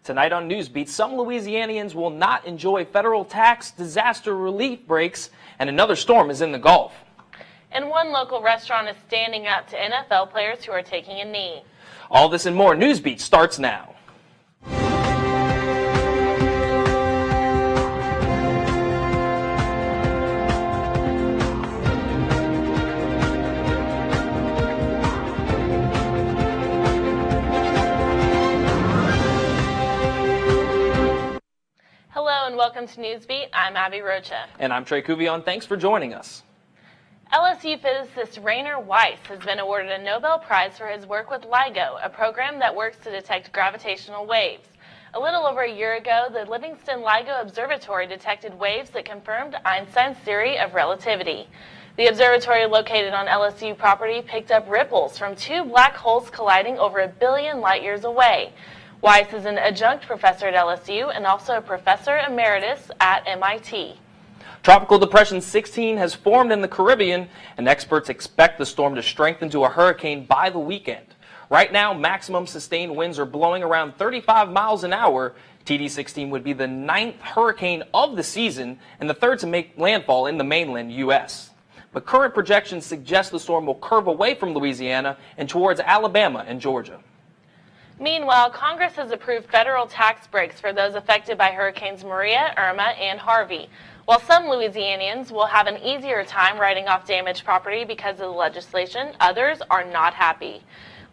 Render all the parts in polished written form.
Tonight on Newsbeat, some Louisianians will not enjoy federal tax disaster relief breaks, and another storm is in the Gulf. And one local restaurant is standing up to NFL players who are taking a knee. All this and more. Newsbeat starts now. Hello and welcome to Newsbeat. I'm Abby Rocha. And I'm Trey Cuvion. Thanks for joining us. LSU physicist Rainer Weiss has been awarded a Nobel Prize for his work with LIGO, a program that works to detect gravitational waves. A little over a year ago, the Livingston LIGO Observatory detected waves that confirmed Einstein's theory of relativity. The observatory located on LSU property picked up ripples from two black holes colliding over 1 billion light years away. Weiss is an adjunct professor at LSU and also a professor emeritus at MIT. Tropical Depression 16 has formed in the Caribbean, and experts expect the storm to strengthen to a hurricane by the weekend. Right now, maximum sustained winds are blowing around 35 miles an hour. TD16 would be the 9th hurricane of the season and the 3rd to make landfall in the mainland U.S. But current projections suggest the storm will curve away from Louisiana and towards Alabama and Georgia. Meanwhile, Congress has approved federal tax breaks for those affected by Hurricanes Maria, Irma, and Harvey. While some Louisianians will have an easier time writing off damaged property because of the legislation, others are not happy.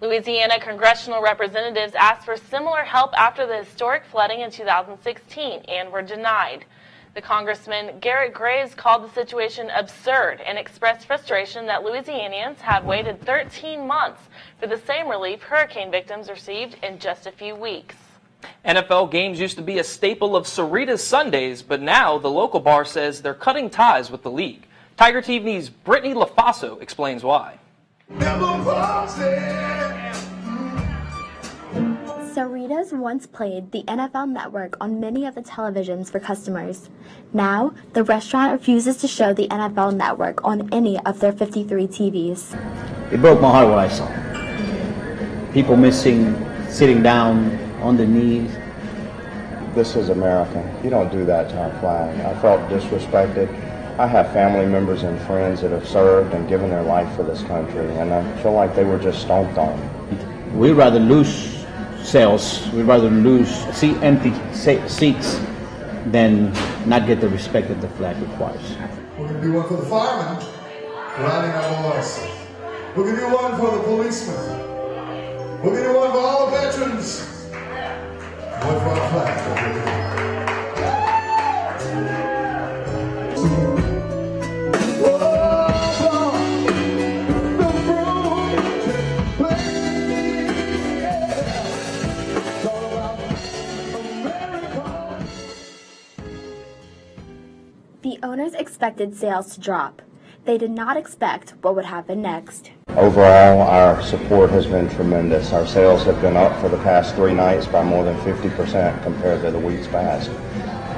Louisiana congressional representatives asked for similar help after the historic flooding in 2016 and were denied. The Congressman Garrett Graves called the situation absurd and expressed frustration that Louisianians have waited 13 months for the same relief hurricane victims received in just a few weeks. NFL games used to be a staple of Sarita's Sundays, but now the local bar says they're cutting ties with the league. Tiger TV's Brittany LaFaso explains why. Sarita's once played the NFL Network on many of the televisions for customers. Now, the restaurant refuses to show the NFL Network on any of their 53 TVs. It broke my heart what I saw. People missing, sitting down on their knees. This is America. You don't do that to our flag. I felt disrespected. I have family members and friends that have served and given their life for this country, and I feel like they were just stomped on. We'd rather lose sales, we'd rather see empty seats than not get the respect that the flag requires. We're going to do one for the firemen, riding our boys. We're going to do one for the policemen. We're going to do one for all the veterans. One for our flag. The owners expected sales to drop. They did not expect what would happen next. Overall, our support has been tremendous. Our sales have been up for the past 3 nights by more than 50% compared to the weeks past.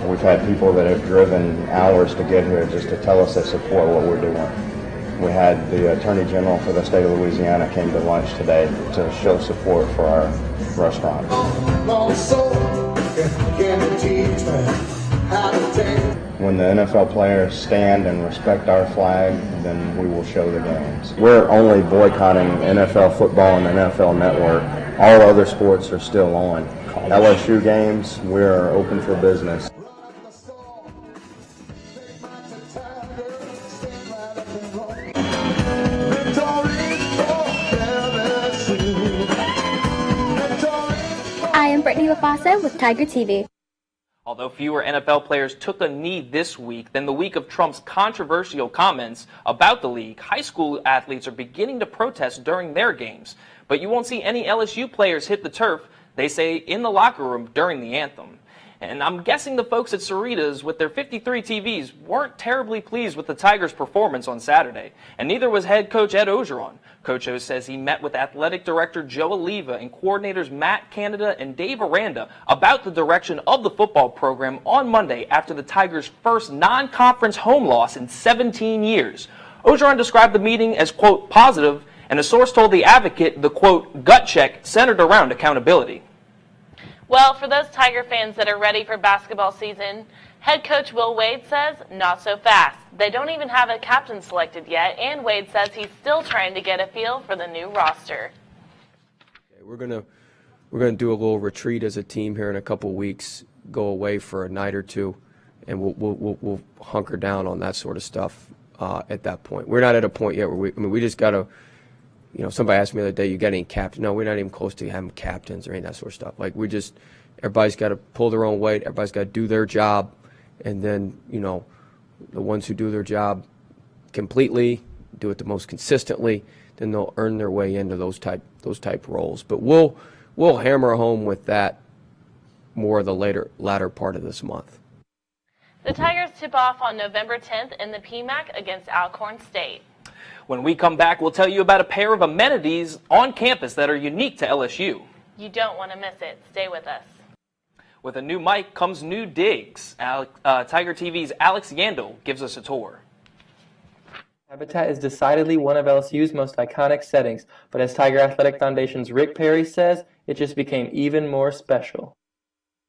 We've had people that have driven hours to get here just to tell us they support what we're doing. We had the Attorney General for the state of Louisiana came to lunch today to show support for our restaurant. When the NFL players stand and respect our flag, then we will show the games. We're only boycotting NFL football and NFL Network. All other sports are still on. LSU games, we're open for business. I am Brittany LaFaso with Tiger TV. Although fewer NFL players took a knee this week than the week of Trump's controversial comments about the league, high school athletes are beginning to protest during their games. But you won't see any LSU players hit the turf, they say, in the locker room during the anthem. And I'm guessing the folks at Sarita's with their 53 TVs weren't terribly pleased with the Tigers' performance on Saturday, and neither was head coach Ed Ogeron. Coach O says he met with athletic director Joe Oliva and coordinators Matt Canada and Dave Aranda about the direction of the football program on Monday after the Tigers' first non-conference home loss in 17 years. Ogeron described the meeting as, quote, positive, and a source told The Advocate the, quote, gut check centered around accountability. Well, for those Tiger fans that are ready for basketball season, head coach Will Wade says not so fast. They don't even have a captain selected yet, and Wade says he's still trying to get a feel for the new roster. We're gonna do a little retreat as a team here in a couple of weeks, go away for a night or two, and we'll hunker down on that sort of stuff at that point. We're not at a point yet where we just got to, somebody asked me the other day, you got any captain? No, we're not even close to having captains or any of that sort of stuff. Like everybody's got to pull their own weight, everybody's got to do their job, and then, the ones who do their job completely, do it the most consistently, then they'll earn their way into those type roles. But we'll hammer home with that more the latter part of this month. The Tigers tip off on November 10th in the PMAC against Alcorn State. When we come back, we'll tell you about a pair of amenities on campus that are unique to LSU. You don't want to miss it. Stay with us. With a new mic comes new digs. Tiger TV's Alex Yandel gives us a tour. Habitat is decidedly one of LSU's most iconic settings, but as Tiger Athletic Foundation's Rick Perry says, it just became even more special.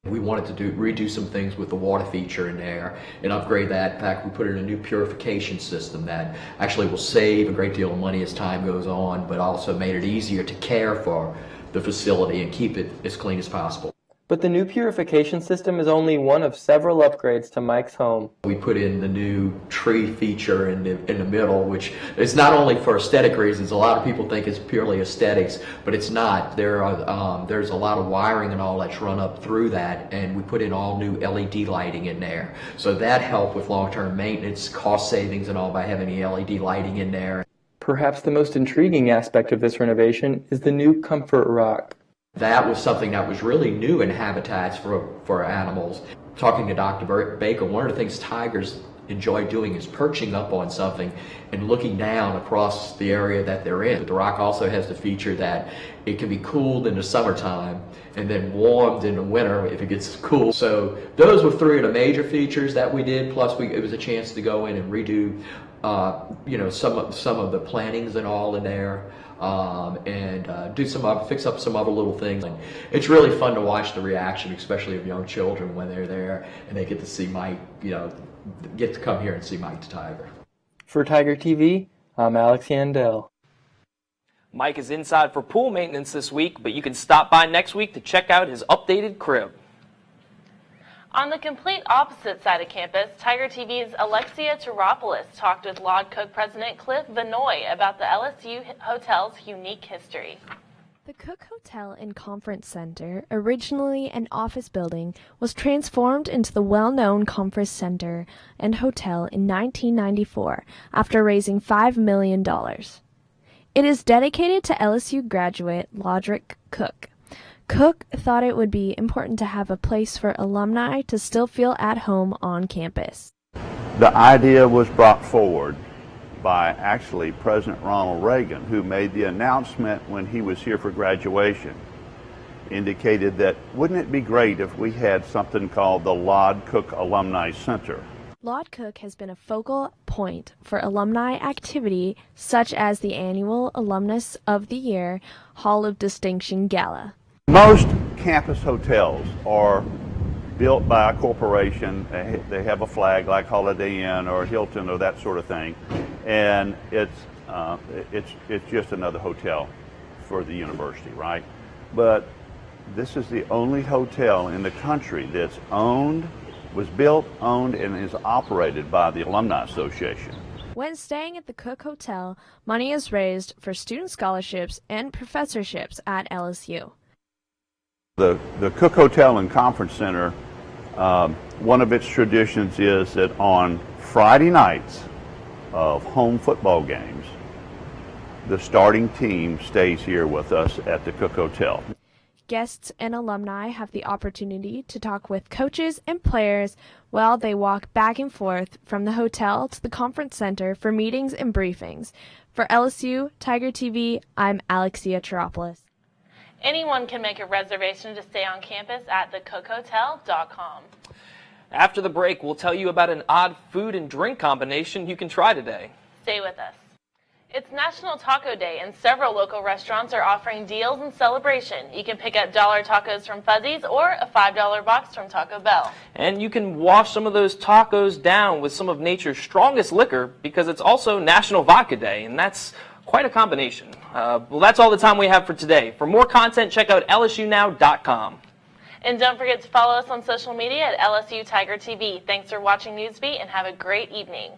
We wanted to redo some things with the water feature in there and upgrade that. In fact, we put in a new purification system that actually will save a great deal of money as time goes on, but also made it easier to care for the facility and keep it as clean as possible. But the new purification system is only one of several upgrades to Mike's home. We put in the new tree feature in the middle, which is not only for aesthetic reasons. A lot of people think it's purely aesthetics, but it's not. There's a lot of wiring and all that's run up through that, and we put in all new LED lighting in there. So that helped with long-term maintenance, cost savings and all by having the LED lighting in there. Perhaps the most intriguing aspect of this renovation is the new comfort rock. That was something that was really new in habitats for animals. Talking to Dr. Baker, one of the things tigers enjoy doing is perching up on something and looking down across the area that they're in. But the rock also has the feature that it can be cooled in the summertime and then warmed in the winter if it gets cool. So those were three of the major features that we did, plus it was a chance to go in and redo some of the plantings and all in there. Fix up some other little things. And it's really fun to watch the reaction, especially of young children when they're there and they get to see Mike, get to come here and see Mike the Tiger. For Tiger TV, I'm Alex Yandel. Mike is inside for pool maintenance this week, but you can stop by next week to check out his updated crib. On the complete opposite side of campus, Tiger TV's Alexia Teropoulos talked with Lod Cook President Cliff Vanoy about the LSU Hotel's unique history. The Cook Hotel and Conference Center, originally an office building, was transformed into the well-known Conference Center and Hotel in 1994 after raising $5 million. It is dedicated to LSU graduate Lodrick Cook. Cook thought it would be important to have a place for alumni to still feel at home on campus. The idea was brought forward by actually President Ronald Reagan, who made the announcement when he was here for graduation, indicated that wouldn't it be great if we had something called the Lod Cook Alumni Center. Lod Cook has been a focal point for alumni activity such as the annual Alumnus of the Year Hall of Distinction Gala. Most campus hotels are built by a corporation. They have a flag like Holiday Inn or Hilton or that sort of thing, and it's just another hotel for the university, right? But this is the only hotel in the country that's was built, owned, and is operated by the Alumni Association. When staying at the Cook Hotel, money is raised for student scholarships and professorships at LSU. The Cook Hotel and Conference Center, one of its traditions is that on Friday nights of home football games, the starting team stays here with us at the Cook Hotel. Guests and alumni have the opportunity to talk with coaches and players while they walk back and forth from the hotel to the conference center for meetings and briefings. For LSU Tiger TV, I'm Alexia Teropoulos. Anyone can make a reservation to stay on campus at thecookhotel.com. After the break, we'll tell you about an odd food and drink combination you can try today. Stay with us. It's National Taco Day, and several local restaurants are offering deals in celebration. You can pick up dollar tacos from Fuzzy's or a $5 box from Taco Bell. And you can wash some of those tacos down with some of nature's strongest liquor because it's also National Vodka Day, and that's quite a combination. Well, that's all the time we have for today. For more content, check out lsunow.com. And don't forget to follow us on social media at LSU Tiger TV. Thanks for watching Newsbeat, and have a great evening.